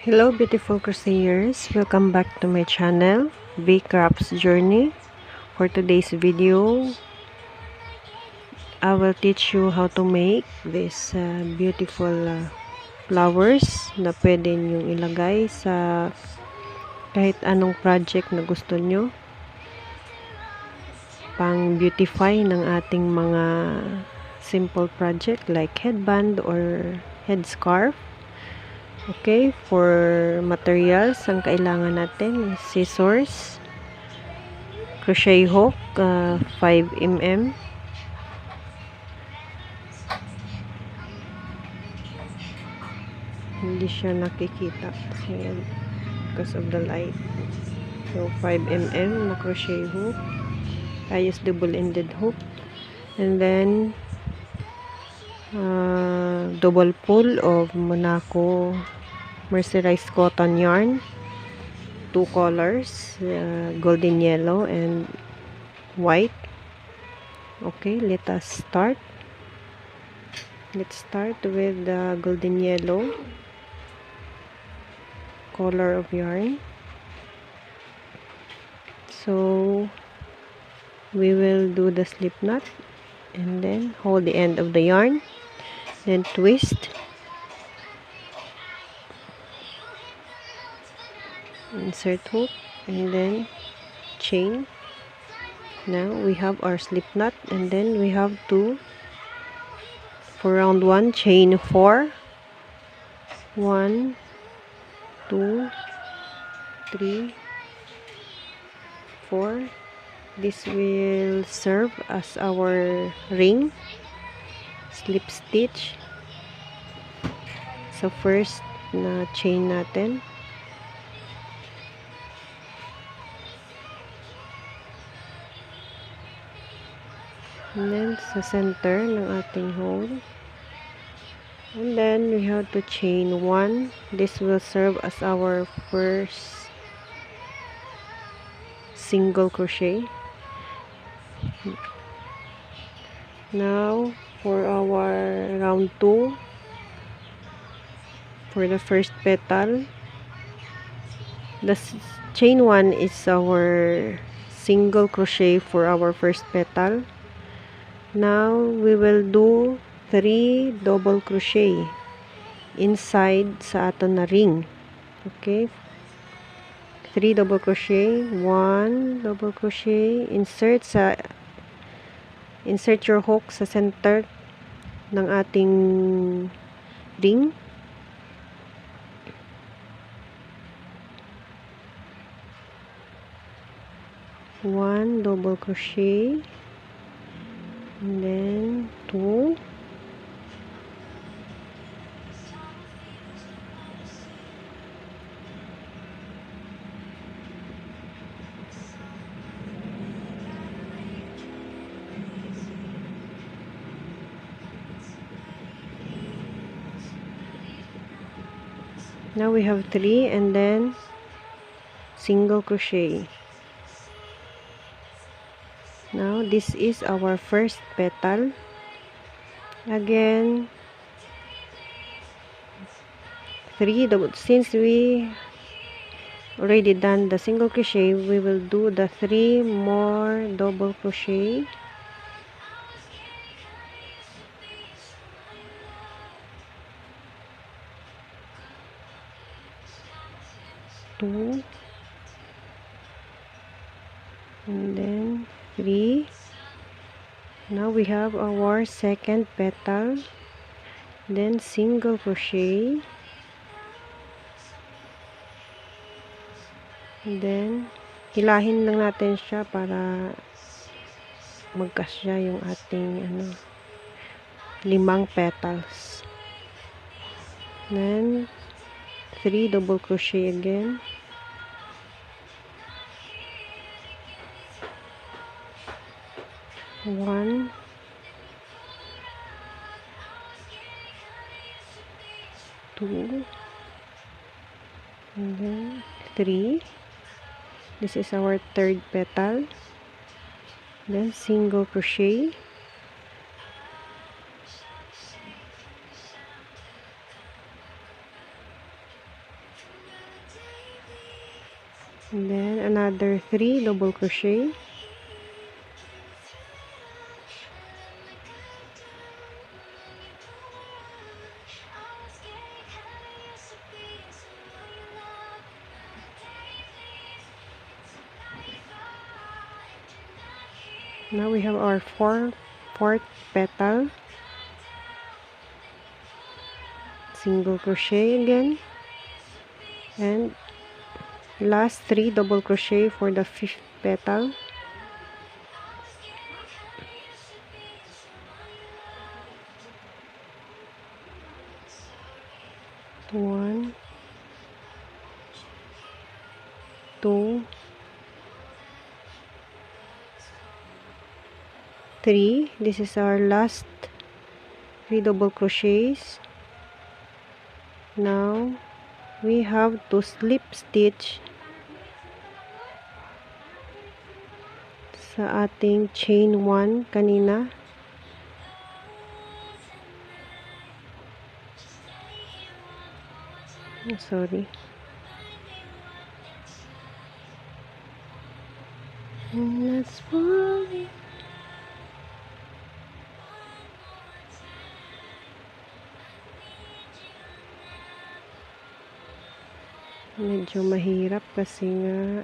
Hello beautiful crocheters, welcome back to my channel, V Crafts Journey. For today's video, I will teach you how to make this beautiful flowers na pwede nyong ilagay sa kahit anong project na gusto nyo. Pang beautify ng ating mga simple project like headband or headscarf. Okay, for materials, ang kailangan natin is scissors, crochet hook, 5mm, hindi siya nakikita kasi because of the light. So 5mm na crochet hook, I use double-ended hook, and then double pull of Monaco mercerized cotton yarn, 2 colors, golden yellow and white. Okay, let us start. Let's start with the golden yellow color of yarn. So we will do the slip knot and then hold the end of the yarn, then twist, insert hook, and then chain. Now we have our slip knot, and then we have to, for round 1, chain 4, 1, 2, 3, 4. This will serve as our ring slip stitch. So first na chain natin, and then sa center ng ating hole, and then we have to chain 1. This will serve as our first single crochet. Now for our round 2, for the first petal, the chain 1 is our single crochet for our first petal. Now we will do 3 double crochet inside sa ato na ring. Okay, 3 double crochet, 1 double crochet, insert your hook sa center ng ating ring, one double crochet, and then 2, now we have 3, and then single crochet. Now this is our first petal. Again 3 double, since we already done the single crochet, we will do the 3 more double crochet. Two, and then 3. Now we have our second petal, then single crochet, and then hilahin lang natin siya para magkasya yung ating 5 petals. Then 3 double crochet again, one, two, and then 3. This is our third petal, then single crochet, and then another 3 double crochet, now we have our fourth petal, single crochet again, and last 3 double crochet for the 5th petal, one, two, three. This is our last 3 double crochets. Now we have to slip stitch sa ating chain 1 kanina. Sorry. Let's fall. Medyo mahirap kasi nga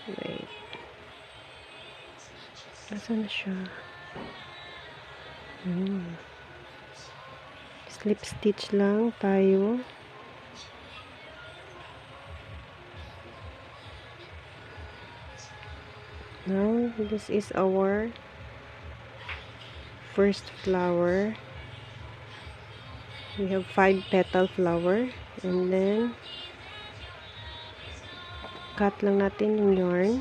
wait. Nasaan na siya? Slip stitch lang tayo. Now, this is our first flower. We have 5 petal flower, and then cut lang natin yung yarn.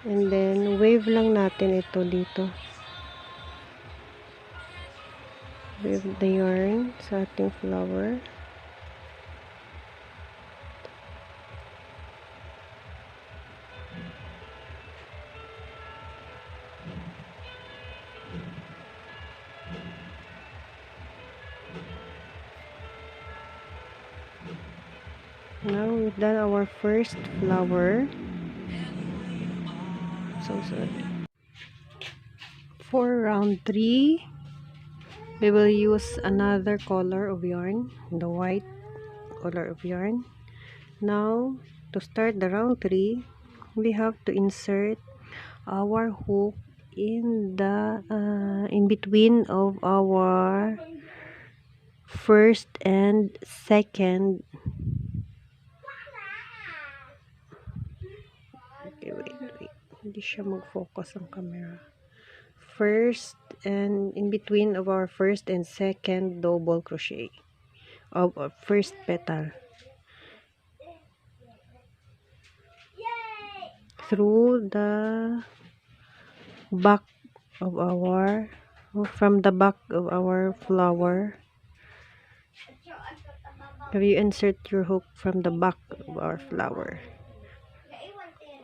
And then wave lang natin ito dito. Wave the yarn sa ating flower. Now we've done our first flower. So sorry. For round 3, we will use another color of yarn, the white color of yarn. Now, to start the round 3, we have to insert our hook in the in between of our first and second. Okay, wait. Hindi siya mag-focus ang camera. First and in between of our first and second double crochet of our first petal through the back of our from the back of our flower. You insert your hook from the back of our flower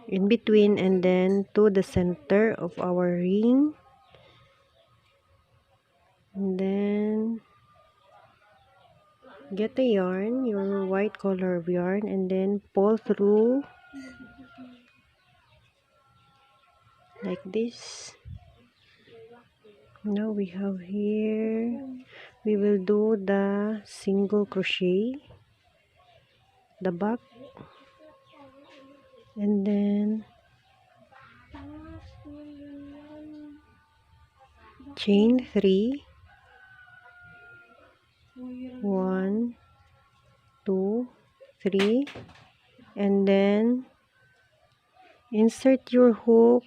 in between, and then to the center of our ring, and then get the yarn, your white color of yarn, and then pull through like this. Now we have here, we will do the single crochet, the back, and then chain 3, 1, 2, 3, and then insert your hook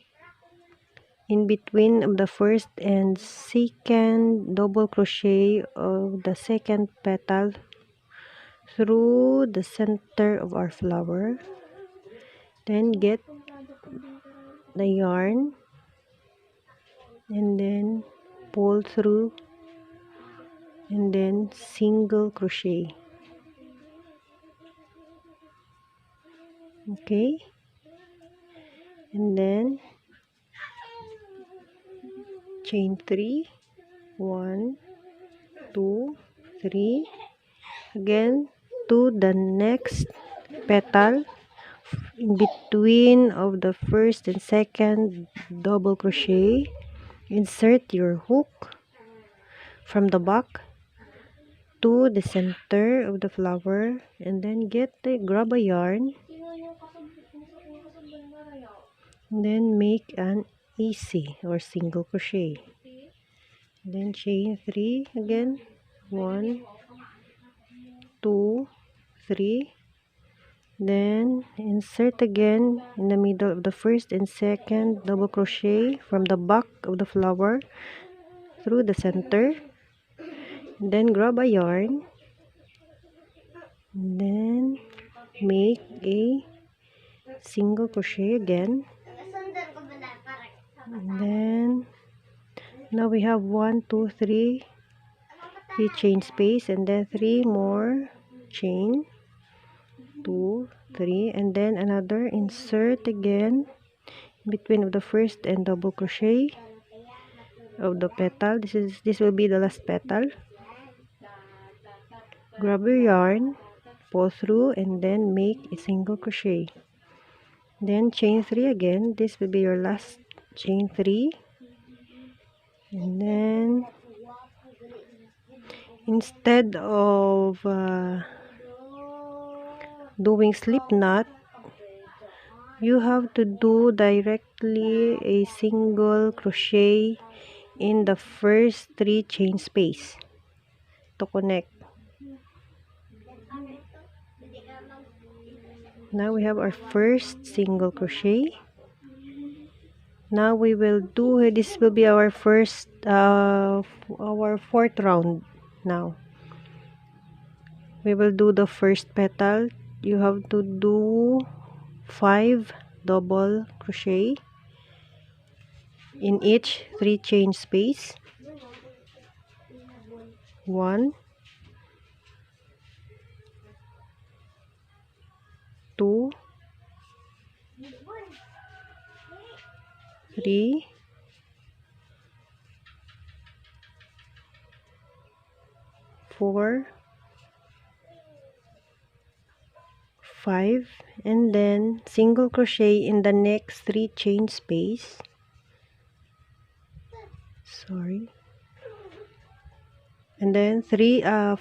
in between of the first and second double crochet of the second petal through the center of our flower. Then get the yarn and then pull through and then single crochet. Okay, and then chain 3, 1, 2, 3, again to the next petal. In between of the first and second double crochet, insert your hook from the back to the center of the flower, and then grab a yarn, and then make an easy or single crochet. Then chain 3 again, 1, 2, 3. Then insert again in the middle of the first and second double crochet from the back of the flower through the center. Then grab a yarn, and then make a single crochet again. And then now we have 1, 2, 3 chain space, and then 3 more chain, 2, 3, and then another insert again between of the first and double crochet of the petal. This will be the last petal. Grab your yarn, pull through, and then make a single crochet. Then chain 3 again. This will be your last chain 3, and then instead of doing slip knot, you have to do directly a single crochet in the first 3 chain space to connect. Now we have our first single crochet. Now we will do, this will be our first our fourth round. Now we will do the first petal. You have to do 5 double crochet in each 3 chain space. 1, 2, 3, 4, 5, and then single crochet in the next 3 chain space. And then 5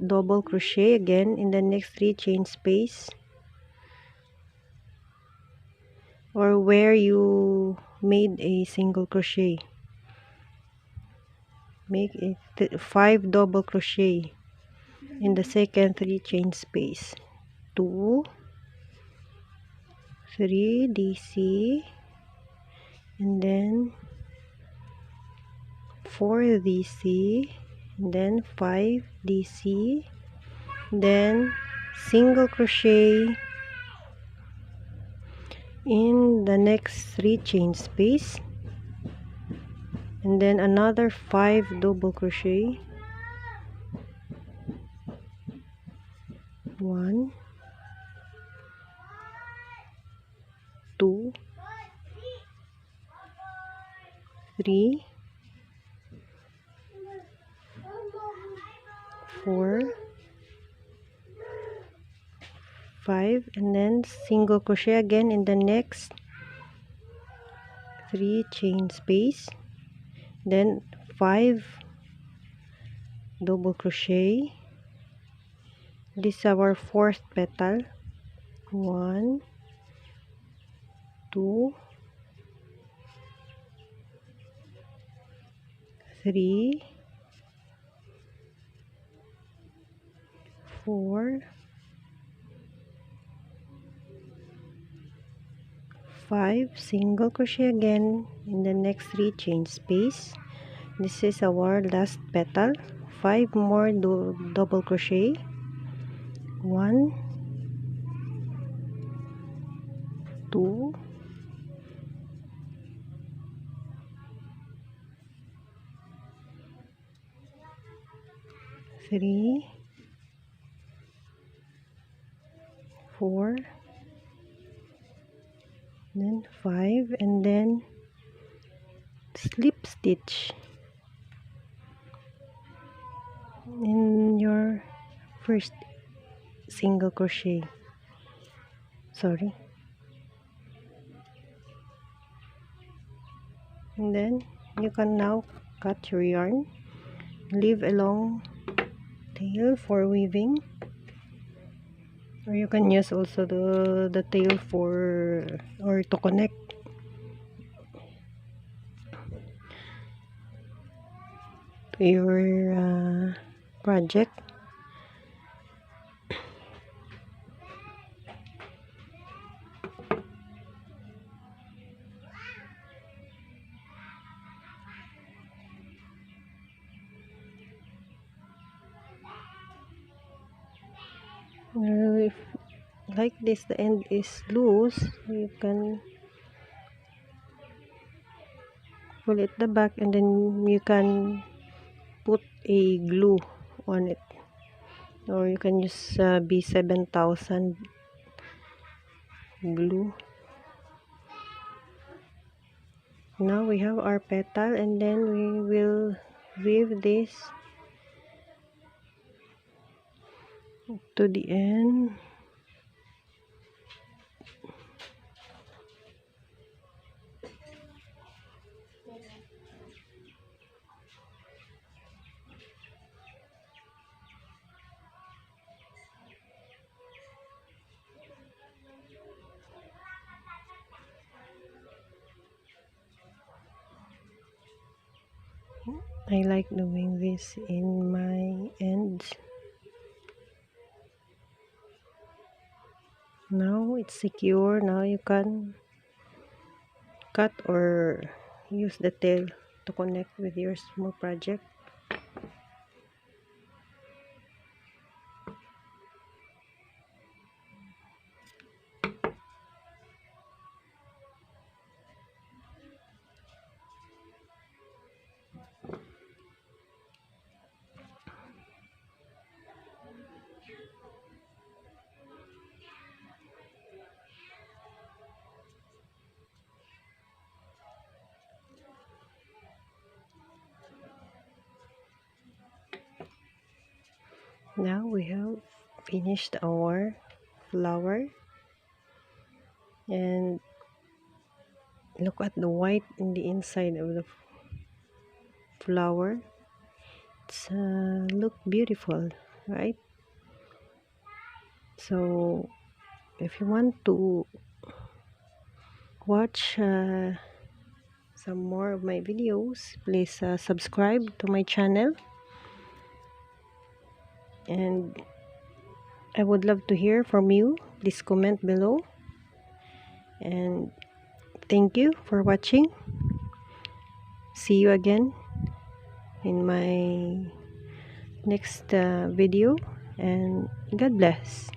double crochet again in the next 3 chain space, or where you made a single crochet. Make it 5 double crochet in the second 3 chain space. 2, 3 DC, and then 4 DC, and then 5 DC, then single crochet in the next 3 chain space, and then another 5 double crochet. 1, 2, 3, 4, 5, and then single crochet again in the next 3 chain space, then 5 double crochet. This is our fourth petal. 1, 2, 3, 4, 5, single crochet again in the next 3 chain space. This is our last petal. 5 more double crochet. 1, 2, 3, 4, then 5, and then slip stitch in your first single crochet. Sorry. And then you can now cut your yarn, leave a long tail for weaving, or you can use also the tail for or to connect to your project. If like this the end is loose, you can pull it the back, and then you can put a glue on it, or you can use B7000 glue. Now we have our petal, and then we will weave this to the end. I like doing this in my ends. Now it's secure. Now you can cut or use the tail to connect with your small project. Now we have finished our flower, and look at the white in the inside of the flower. It's look beautiful, right? So if you want to watch some more of my videos, please subscribe to my channel, and I would love to hear from you. Please comment below, and thank you for watching. See you again in my next video, and God bless.